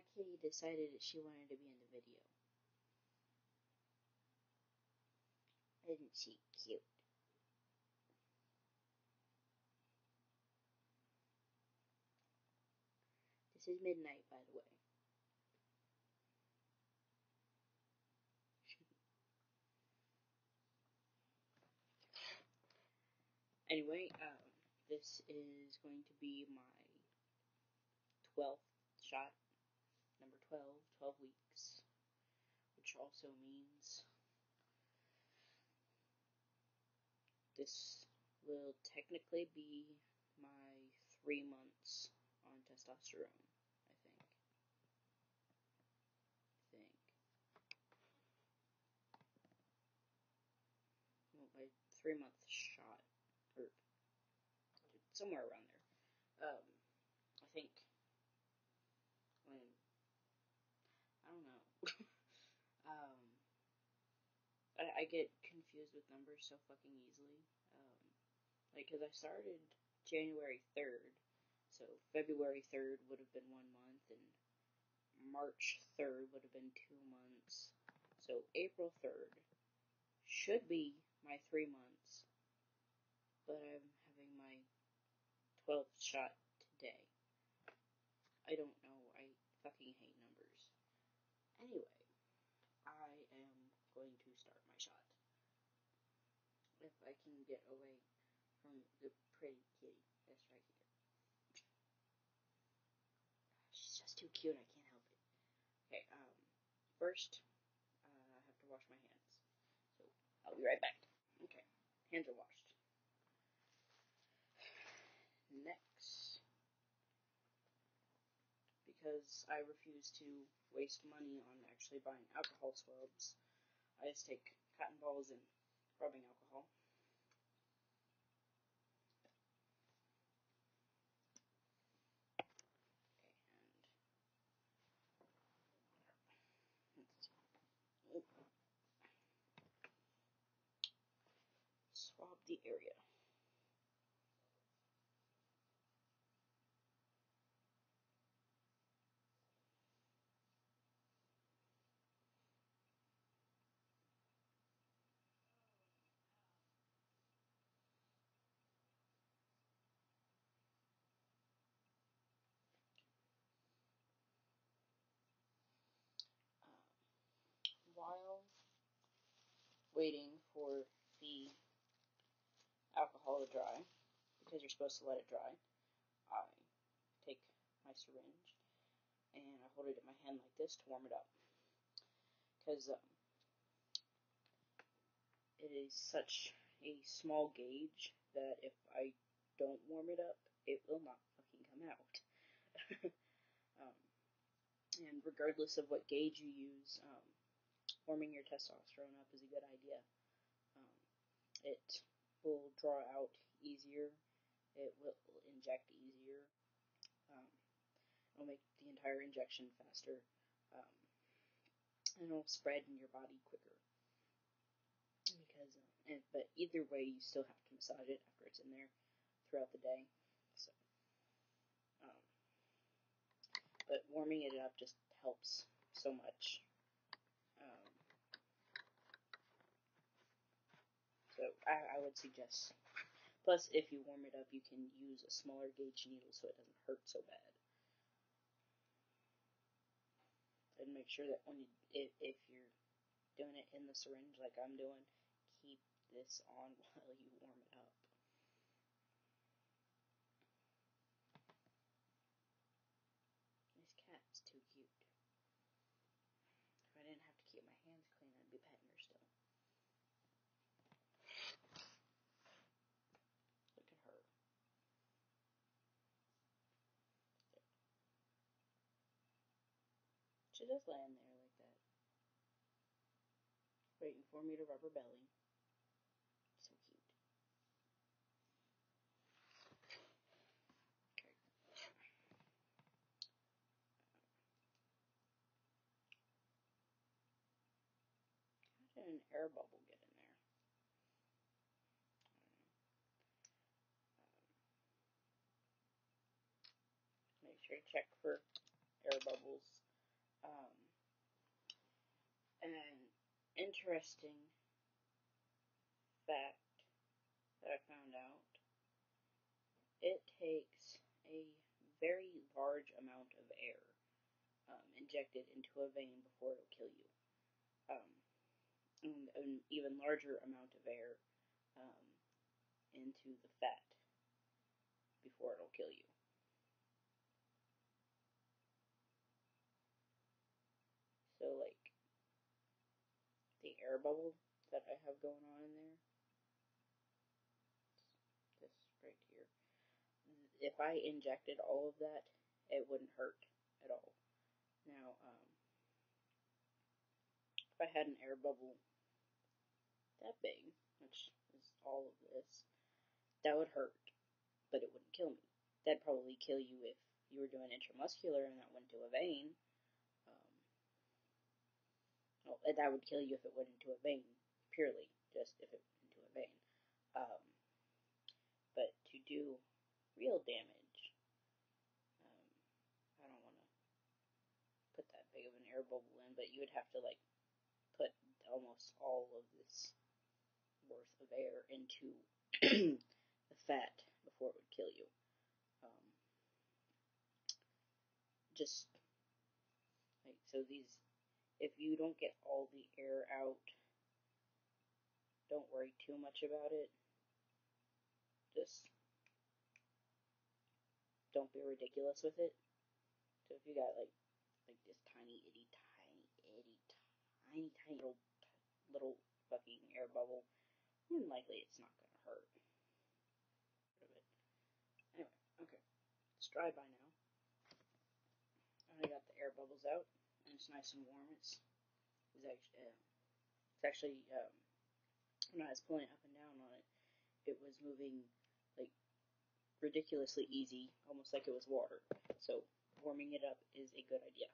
my kitty decided that she wanted to be in the video. Isn't she cute? This is midnight, by the way. Anyway, this is going to be my 12th shot, number 12 weeks, which also means this will technically be my 3 months on testosterone, I think. Well, my 3-month shot, or somewhere around there. I think when, I don't know. I get confused with numbers so fucking easily. Cause I started January 3rd, so February 3rd would have been 1 month, and March 3rd would have been 2 months. So April 3rd should be my 3 months, but I'm having my 12th shot today. I don't know, I fucking hate numbers. Anyway, I am going to start my shot. If I can get away from the pretty kitty that's right here. She's just too cute, I can't help it. Okay, first, I have to wash my hands. So, I'll be right back. Okay, hands are washed. Next, because I refuse to waste money on actually buying alcohol swabs, I just take cotton balls and rubbing alcohol. Okay, and swab the area. While waiting for the alcohol to dry, because you're supposed to let it dry, I take my syringe and I hold it in my hand like this to warm it up. Because it is such a small gauge that if I don't warm it up, it will not fucking come out. And regardless of what gauge you use, warming your testosterone up is a good idea. It will draw out easier. It will inject easier. It'll make the entire injection faster. And it'll spread in your body quicker. Because, but either way, you still have to massage it after it's in there throughout the day. So, but warming it up just helps so much. So I would suggest. Plus, if you warm it up, you can use a smaller gauge needle so it doesn't hurt so bad. And make sure that when if you're doing it in the syringe like I'm doing, keep this on while you warm it up. This cat's too cute. If I didn't have to keep my hands clean, I'd be petting her still. Look at her. She just laying there like that, waiting for me to rub her belly. So cute. Okay. How did an air bubble get in there? I don't know. Make sure to check for air bubbles Um, an interesting fact that I found out, it takes a very large amount of air injected into a vein before it'll kill you. And an even larger amount of air um, into the fat before it'll kill you. So, like, the air bubble that I have going on in there, this right here, if I injected all of that, it wouldn't hurt at all. Now, if I had an air bubble that big, which is all of this, that would hurt, but it wouldn't kill me. That'd probably kill you if you were doing intramuscular and that went to a vein. Well, that would kill you if it went into a vein, purely, just if it went into a vein. But to do real damage, I don't want to put that big of an air bubble in, but you would have to, like, put almost all of this worth of air into the fat before it would kill you. Just, like, so these, if you don't get all the air out, don't worry too much about it. Just don't be ridiculous with it. So if you got like this tiny little fucking air bubble, more than likely it's not gonna hurt. Anyway, okay, it's dry by now. I got the air bubbles out, and it's nice and warm. It's actually when I was pulling it up and down on it, it was moving like ridiculously easy, almost like it was water. So warming it up is a good idea.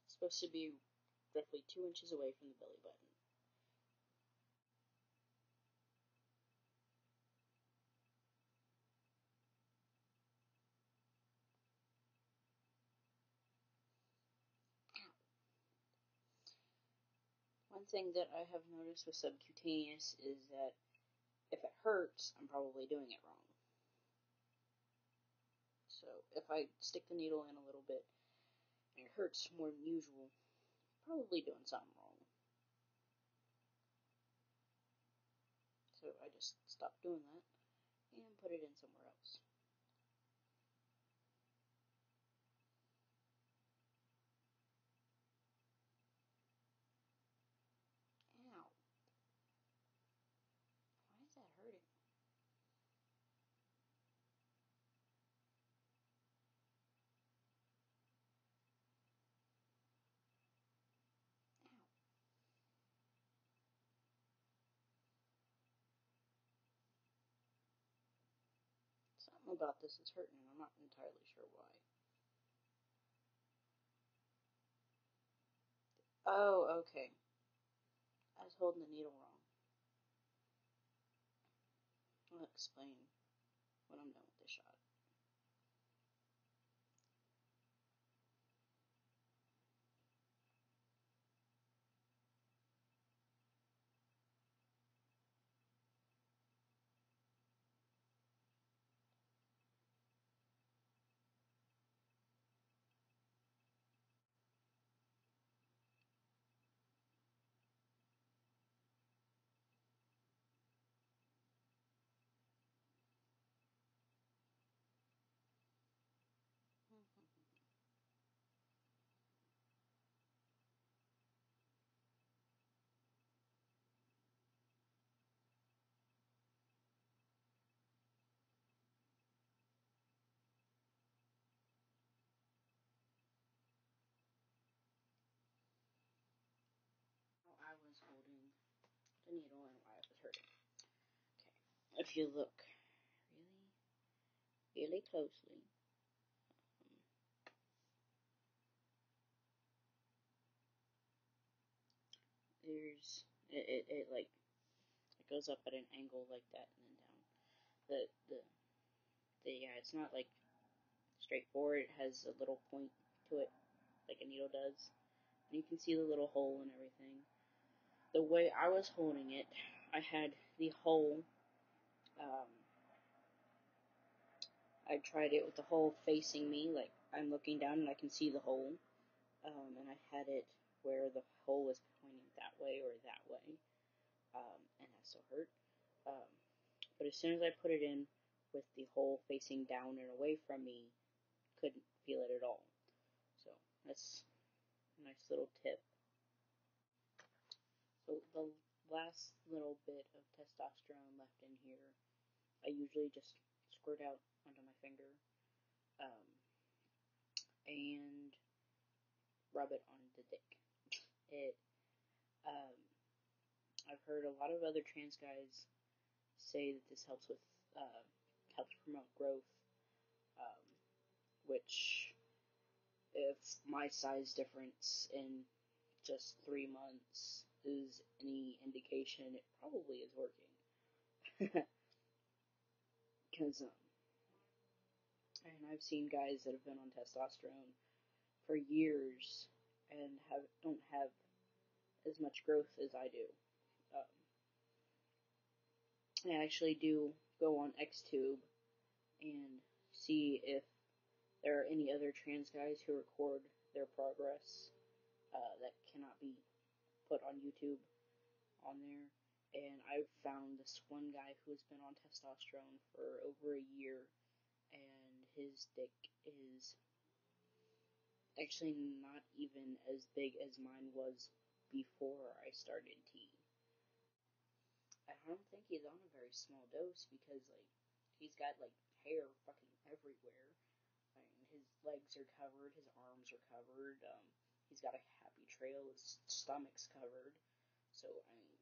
It's supposed to be roughly 2 inches away from the belly button. One thing that I have noticed with subcutaneous is that if it hurts, I'm probably doing it wrong. So if I stick the needle in a little bit and it hurts more than usual, I'm probably doing something wrong. So I just stopped doing that and put it in somewhere else. Ow. Why is that hurting? Ow. Something about this is hurting and I'm not entirely sure why. Oh, okay. I was holding the needle wrong. I'll explain when I'm done with this shot. I was holding the needle and why it was hurting. Okay, if you look really closely, there's it like It goes up at an angle like that and then down. Yeah, it's not like straightforward. It has a little point to it, like a needle does. And you can see the little hole and everything. The way I was holding it, I had the hole. I tried it with the hole facing me, like I'm looking down and I can see the hole. And I had it where the hole was pointing that way or that way, and that still hurt. But as soon as I put it in with the hole facing down and away from me, couldn't feel it at all. So that's a nice little tip. So the last little bit of testosterone left in here, I usually just squirt out onto my finger, and rub it on the dick. It, I've heard a lot of other trans guys say that this helps promote growth, which, if my size difference in just 3 months is any indication, it probably is working. Because, and I've seen guys that have been on testosterone for years and don't have as much growth as I do. I actually do go on XTube and see if there are any other trans guys who record their progress that cannot be put on YouTube on there. And I've found this one guy who has been on testosterone for over a year, and his dick is actually not even as big as mine was before I started T. I don't think he's on a very small dose because, like, he's got, like, hair fucking everywhere. I mean, his legs are covered, his arms are covered, he's got a happy trail, his stomach's covered. So, I mean,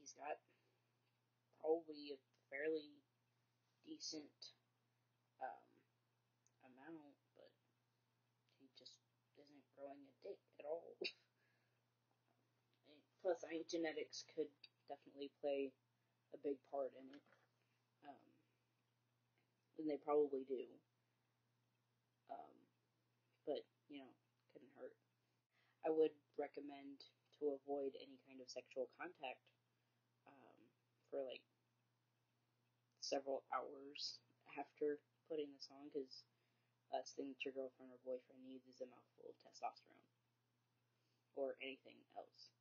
he's got probably a fairly decent amount, but he just isn't growing a dick at all. Plus, I think genetics could definitely play a big part in it. And they probably do. But, couldn't hurt. I would recommend to avoid any kind of sexual contact for, like, several hours after putting this on, because last thing that your girlfriend or boyfriend needs is a mouthful of testosterone. Or anything else.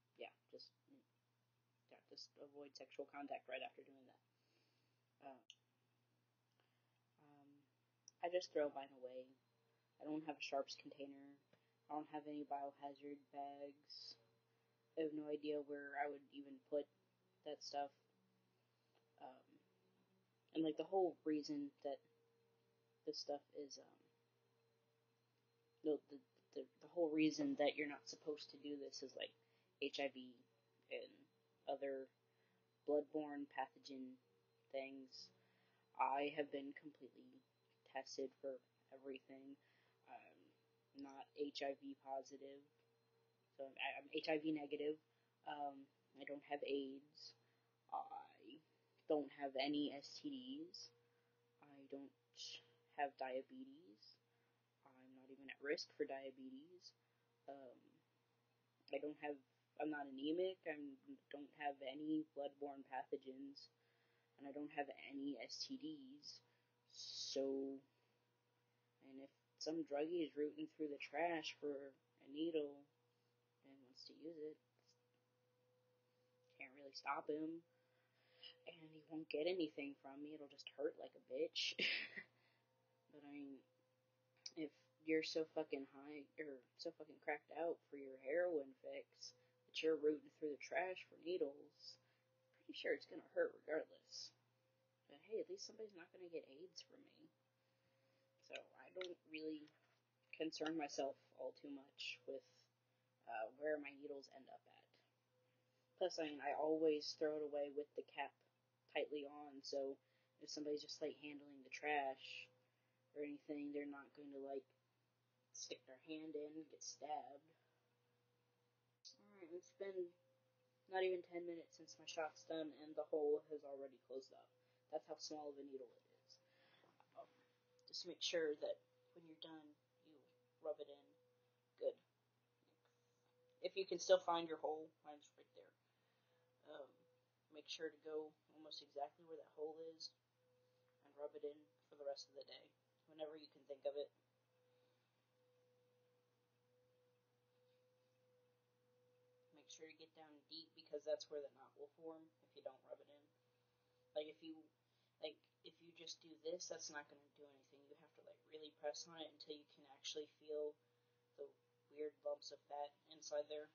Just avoid sexual contact right after doing that. I just throw mine away. I don't have a sharps container. I don't have any biohazard bags. I have no idea where I would even put that stuff. And, like, the whole reason that this stuff is, the whole reason that you're not supposed to do this is, like, HIV and other bloodborne pathogen things. I have been completely tested for everything. I'm not HIV positive, so I'm HIV negative. I don't have AIDS. I don't have any STDs. I don't have diabetes. I'm not even at risk for diabetes. I'm not anemic. I don't have any bloodborne pathogens, and I don't have any STDs. So, and if some druggie is rooting through the trash for a needle and wants to use it, can't really stop him. And he won't get anything from me. It'll just hurt like a bitch. But I mean, if you're so fucking high, or so fucking cracked out for your heroin fix that you're rooting through the trash for needles, pretty sure it's gonna hurt regardless. But hey, at least somebody's not gonna get AIDS from me. So I don't really concern myself all too much with where my needles end up at. Plus, I mean, I always throw it away with the cap tightly on, so if somebody's just, like, handling the trash or anything, they're not going to, like, stick their hand in and get stabbed. Alright, it's been not even 10 minutes since my shot's done, and the hole has already closed up. That's how small of a needle it is. Just make sure that when you're done, you rub it in good. If you can still find your hole, mine's right there. Make sure to go almost exactly where that hole is and rub it in for the rest of the day, whenever you can think of it. Make sure to get down deep because that's where the knot will form if you don't rub it in. Like if you just do this, that's not going to do anything. You have to really press on it until you can actually feel the weird lumps of fat inside there.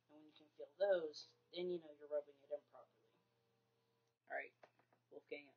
And when you can feel those, then you know you're rubbing it in properly. Alright, Wolfgang